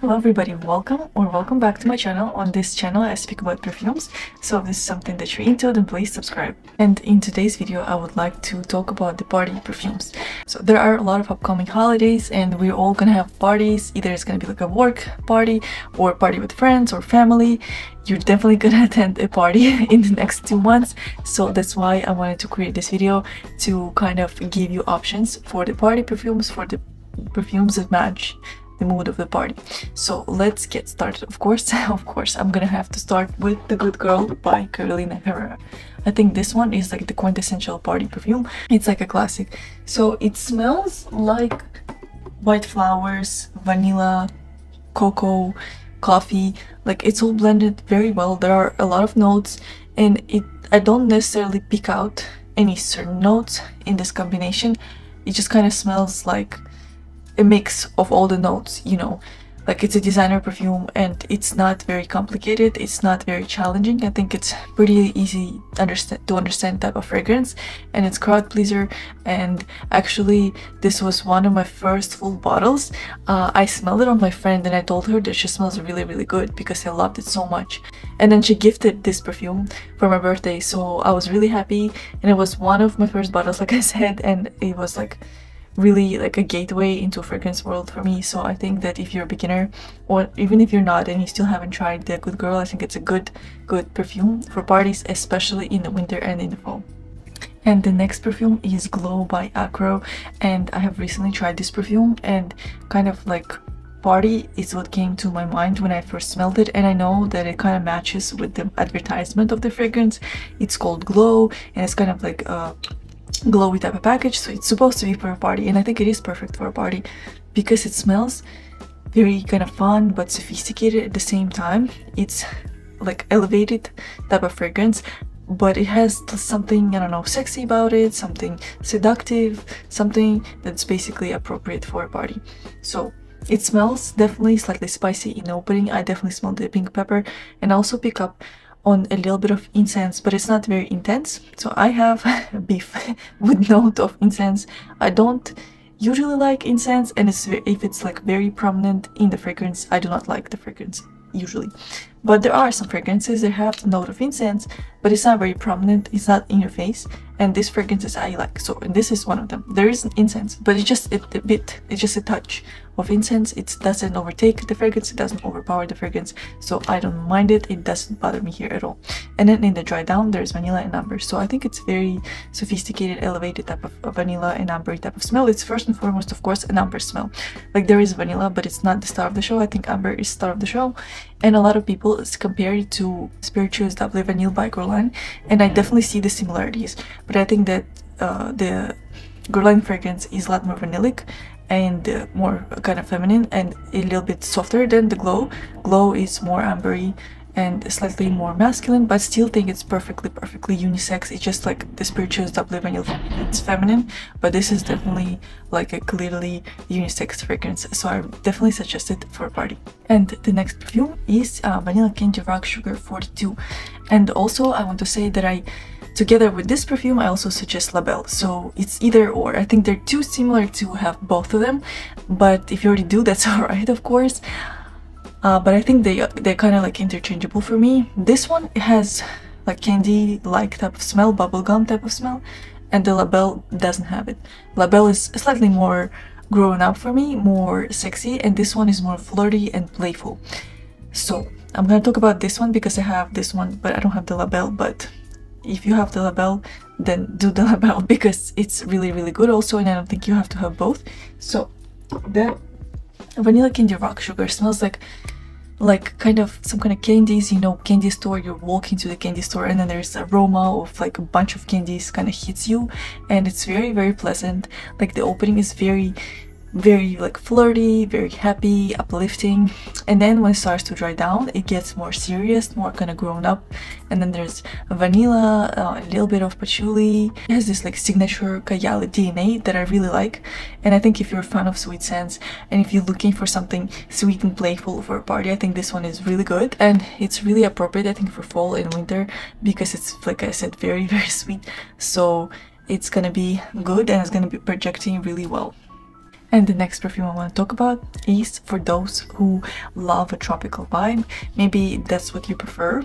Hello everybody, welcome back to my channel. On this channel I speak about perfumes, so if this is something that you're into, then please subscribe. And in today's video I would like to talk about the party perfumes. So there are a lot of upcoming holidays and we're all gonna have parties. Either it's gonna be like a work party or party with friends or family. You're definitely gonna attend a party in the next 2 months, so that's why I wanted to create this video to kind of give you options for the party perfumes, for the perfumes that match the mood of the party. So let's get started. Of course, I'm gonna have to start with The Good Girl by Carolina Herrera. I think this one is like the quintessential party perfume. It's like a classic. So it smells like white flowers, vanilla, cocoa, coffee. Like it's all blended very well. There are a lot of notes, and I don't necessarily pick out any certain notes in this combination. It just kind of smells like a mix of all the notes, you know, like it's a designer perfume and it's not very complicated, it's not very challenging. I think it's pretty easy to understand type of fragrance, and it's crowd pleaser. And actually this was one of my first full bottles. I smelled it on my friend and I told her that she smells really good because I loved it so much, and then she gifted this perfume for my birthday, so I was really happy. And it was one of my first bottles, like I said, and it was like really like a gateway into fragrance world for me. So I think that if you're a beginner, or even if you're not and you still haven't tried The Good Girl, I think it's a good perfume for parties, especially in the winter and in the fall. And the next perfume is Glow by Acro, and I have recently tried this perfume, and kind of like party is what came to my mind when I first smelled it. And I know that it kind of matches with the advertisement of the fragrance. It's called Glow and it's kind of like a glowy type of package, so it's supposed to be for a party, and I think it is perfect for a party because it smells very kind of fun but sophisticated at the same time. It's like elevated type of fragrance, but it has something, I don't know, sexy about it, something seductive, something that's basically appropriate for a party. So it smells definitely slightly spicy in the opening. I definitely smell the pink pepper, and also pick up on a little bit of incense, but it's not very intense. So I have beef with note of incense. I don't usually like incense, and if it's like very prominent in the fragrance, I do not like the fragrance usually. But there are some fragrances that have the note of incense, but it's not very prominent, it's not in your face, and this fragrances I like. So, and this is one of them. There is incense, but it's just a touch of incense. It doesn't overtake the fragrance, it doesn't overpower the fragrance, so I don't mind it. It doesn't bother me here at all. And then in the dry down there's vanilla and amber, so I think it's very sophisticated, elevated type of vanilla and amber type of smell. It's first and foremost, of course, an amber smell. Like there is vanilla, but it's not the star of the show. I think amber is star of the show, and a lot of people compare it to Spirituous Double Vanille by Guerlain, and I definitely see the similarities. But I think that the Guerlain fragrance is a lot more vanillic and more kind of feminine and a little bit softer than the Glow. Glow is more ambery and slightly more masculine, but still think it's perfectly unisex. It's just like the Spirituous Double Vanille, it's feminine, but this is definitely like a clearly unisex fragrance, so I definitely suggest it for a party. And the next perfume is Vanilla Candy Rock Sugar 42, and also I want to say that together with this perfume I also suggest La Belle, so it's either or. I think they're too similar to have both of them, but if you already do, that's alright, of course. But I think they're kind of like interchangeable for me. This one has like candy-like type of smell, bubblegum type of smell, and the La Belle doesn't have it. La Belle is slightly more grown up for me, more sexy, and this one is more flirty and playful. So I'm gonna talk about this one because I have this one, but I don't have the La Belle. But if you have the La Belle, then do the La Belle because it's really good also, and I don't think you have to have both. So the Vanilla Candy Rock Sugar smells like kind of some kind of candies, you know, candy store. You walk into the candy store and then there's aroma of like a bunch of candies kind of hits you, and it's very pleasant. Like the opening is very like flirty, very happy, uplifting, and then when it starts to dry down it gets more serious, more kind of grown up. And then there's vanilla, a little bit of patchouli. It has this like signature Kayali DNA that I really like, and I think if you're a fan of sweet scents and if you're looking for something sweet and playful for a party, I think this one is really good, and it's really appropriate I think for fall and winter because it's, like I said, very sweet, so it's gonna be good and it's gonna be projecting really well. And the next perfume I want to talk about is for those who love a tropical vibe. Maybe that's what you prefer,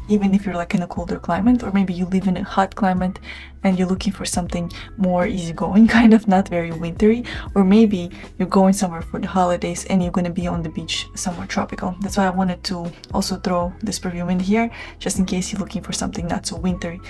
even if you're like in a colder climate, or maybe you live in a hot climate and you're looking for something more easygoing, kind of not very wintry, or maybe you're going somewhere for the holidays and you're going to be on the beach somewhere tropical. That's why I wanted to also throw this perfume in here, just in case you're looking for something not so wintry.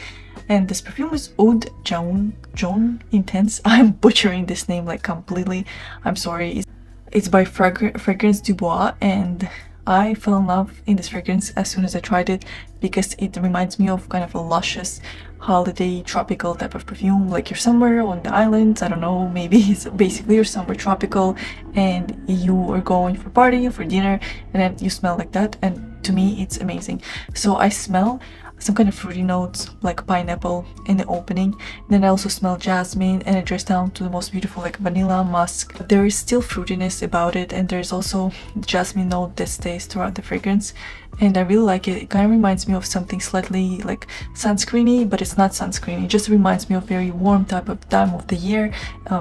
And this perfume is Oud Jaune Intense. I'm butchering this name like completely, I'm sorry. It's by Fragrance du Bois, and I fell in love in this fragrance as soon as I tried it because it reminds me of kind of a luscious holiday tropical type of perfume, like you're somewhere on the islands, I don't know, maybe it's basically you're somewhere tropical and you are going for party, for dinner, and then you smell like that, and to me it's amazing. So I smell some kind of fruity notes like pineapple in the opening, then I also smell jasmine, and it drops down to the most beautiful like vanilla musk. There is still fruitiness about it, and there's also jasmine note that stays throughout the fragrance, and I really like it. It kind of reminds me of something slightly like sunscreeny, but it's not sunscreen. It just reminds me of very warm type of time of the year,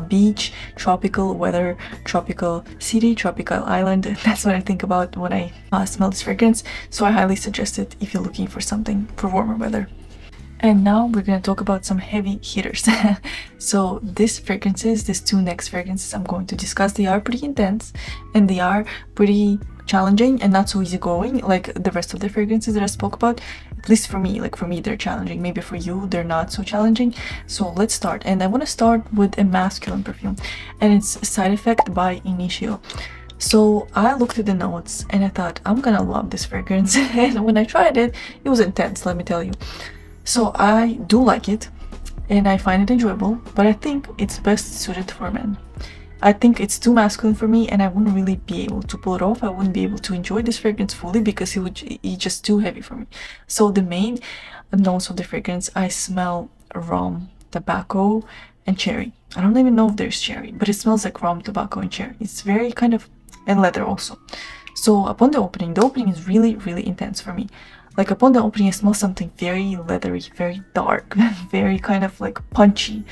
beach, tropical weather, tropical city, tropical island. That's what I think about when I smell this fragrance, so I highly suggest it if you're looking for something for warmer weather. And now we're gonna talk about some heavy hitters. So these fragrances, these two next fragrances I'm going to discuss, they are pretty intense and they are pretty challenging and not so easygoing like the rest of the fragrances that I spoke about. At least for me, like for me they're challenging. Maybe for you they're not so challenging. So let's start, and I want to start with a masculine perfume, and it's Side Effect by Initio. So I looked at the notes and I thought I'm gonna love this fragrance, and when I tried it, it was intense, let me tell you. So I do like it and I find it enjoyable, but I think it's best suited for men. I think it's too masculine for me and I wouldn't really be able to pull it off. I wouldn't be able to enjoy this fragrance fully because it's just too heavy for me. So the main notes of the fragrance, I smell rum, tobacco, and cherry. I don't even know if there's cherry, but it smells like rum, tobacco, and cherry. It's very kind of, and leather also. So upon the opening is really, really intense for me. Like upon the opening, I smell something very leathery, very dark, very kind of like punchy.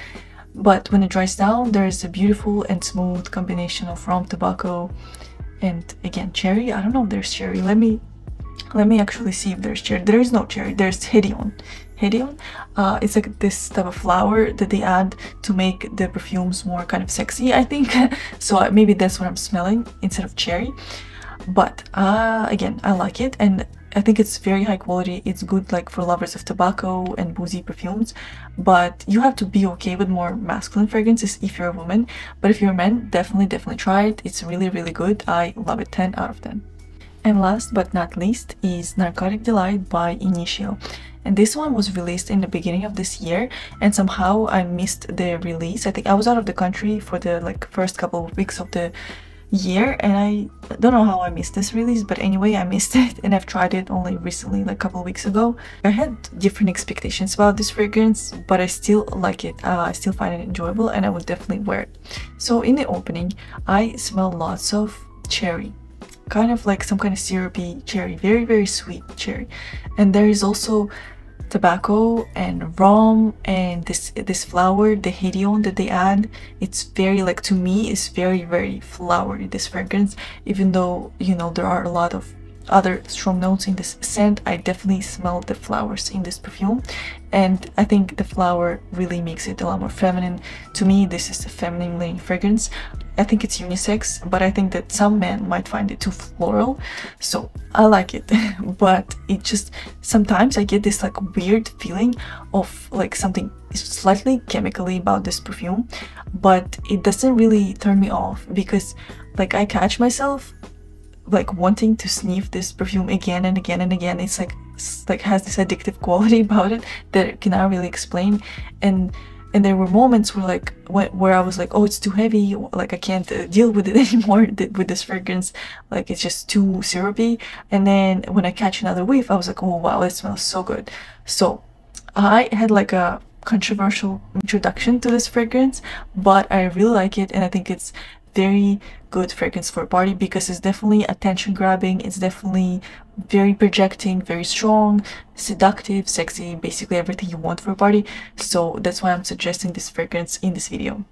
But when it dries down, there is a beautiful and smooth combination of rum, tobacco, and again cherry. I don't know if there's cherry. Let me actually see if there's cherry. There is no cherry. There's hedion. It's like this type of flower that they add to make the perfumes more kind of sexy, I think. So maybe that's what I'm smelling instead of cherry. But again, I like it, and I think it's very high quality. It's good like for lovers of tobacco and boozy perfumes, but you have to be okay with more masculine fragrances if you're a woman. But if you're a man, definitely try it. It's really, really good. I love it, 10 out of 10. And last but not least is Narcotic Delight by Initio. And this one was released in the beginning of this year, and somehow I missed the release. I think I was out of the country for the like first couple of weeks of the year, and I don't know how I missed this release, but anyway I missed it, and I've tried it only recently, like a couple of weeks ago. I had different expectations about this fragrance, but I still like it. I still find it enjoyable, and I would definitely wear it. So in the opening I smell lots of cherry, kind of like some kind of syrupy cherry, very, very sweet cherry, and there is also tobacco and rum and this flower, the hedion that they add. It's very, like, to me it's very, very flowery, this fragrance, even though, you know, there are a lot of other strong notes in this scent. I definitely smell the flowers in this perfume, and I think the flower really makes it a lot more feminine. To me, this is a feminine leaning fragrance. I think it's unisex, but I think that some men might find it too floral, so I like it. But it just, sometimes I get this like weird feeling of like something slightly chemically about this perfume, but it doesn't really turn me off, because like I catch myself like wanting to sniff this perfume again and again and again. It's like has this addictive quality about it that I cannot really explain. And there were moments where like where I was like, oh, it's too heavy, like I can't deal with it anymore with this fragrance, like it's just too syrupy. And then when I catch another whiff, I was like, oh wow, it smells so good. So I had like a controversial introduction to this fragrance, but I really like it, and I think it's very good fragrance for a party, because it's definitely attention grabbing, it's definitely very projecting, very strong, seductive, sexy, basically everything you want for a party. So that's why I'm suggesting this fragrance in this video.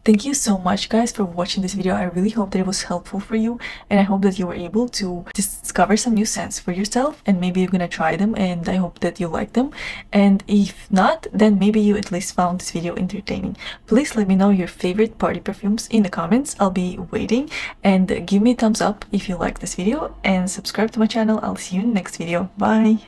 Thank you so much guys for watching this video. I really hope that it was helpful for you, and I hope that you were able to discover some new scents for yourself, and maybe you're gonna try them, and I hope that you like them. And if not, then maybe you at least found this video entertaining. Please let me know your favorite party perfumes in the comments. I'll be waiting, and give me a thumbs up if you like this video, and subscribe to my channel. I'll see you in the next video. Bye!